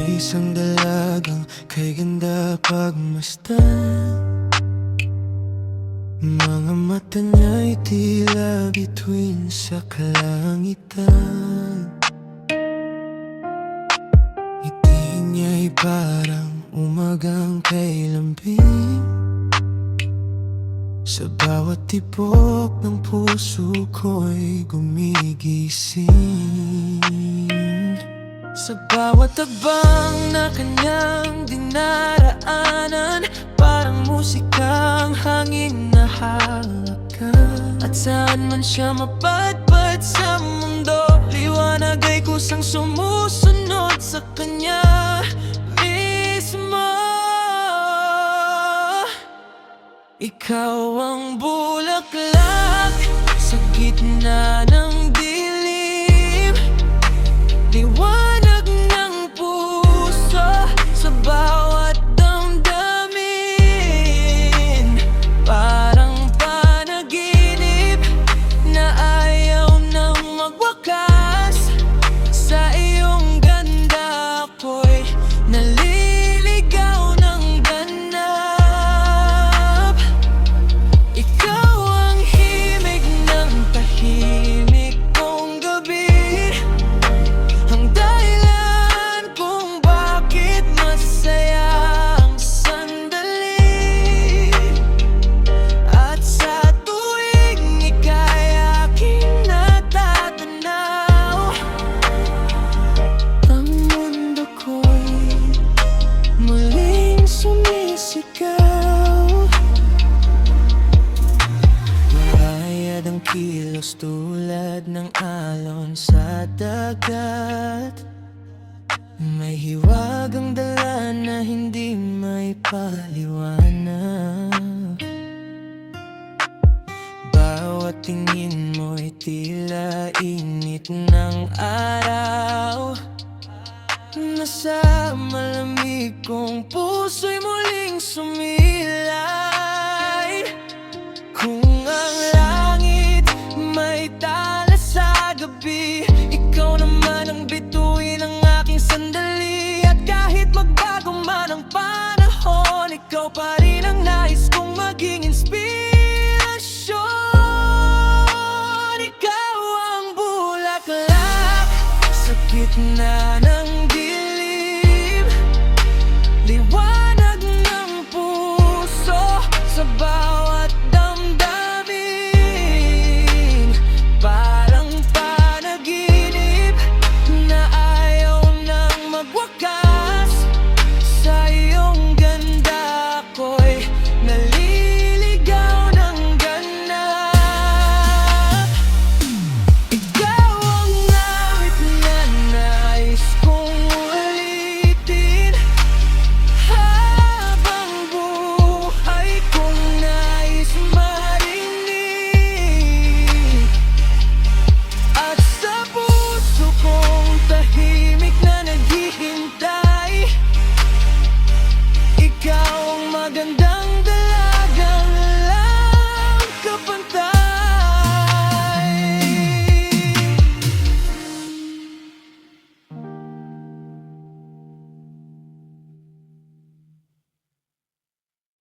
Isang dalagang kay ganda pagmasdan. Mga mata niya'y tila bituin sa kalangitan. Ngiti niya'y parang umagang kay lambing. Sa bawat tibok ng puso ko'y gumigising. Sa bawat tagbang na kanyang dinaraanan, parang musikang hangin na halakan. At saan man siya mapadpad sa mundo, liwanag ay kusang sumusunod sa kanya mismo. Ikaw ang bulaklak sa gitna ng dilim, liwanag ng puso sa bawat damdamin. Parang panaginip na ayaw nang magwakas. Sa iyong ganda ako'y naliligaw ng ganap. Ikaw ang himig ng tahimik kong gabi, ang dahilan kung bakit masaya ang sandali. At sa tuwing ika'y aking natatanaw, ang mundo ko'y muling sumisigaw. Mahayad ang kilos tulad ng alon sa dagat. May hiwagang dala na hindi may paliwanag. Bawat tingin mo'y tila init ng araw, nasa malamig kong puso'y muling sumilay. Kung ang langit may tala sa gabi, ikaw naman ang bituin ng aking sandali. At kahit magbago man ang panahon, ikaw pa rin ang nais kong maging inspirasyon.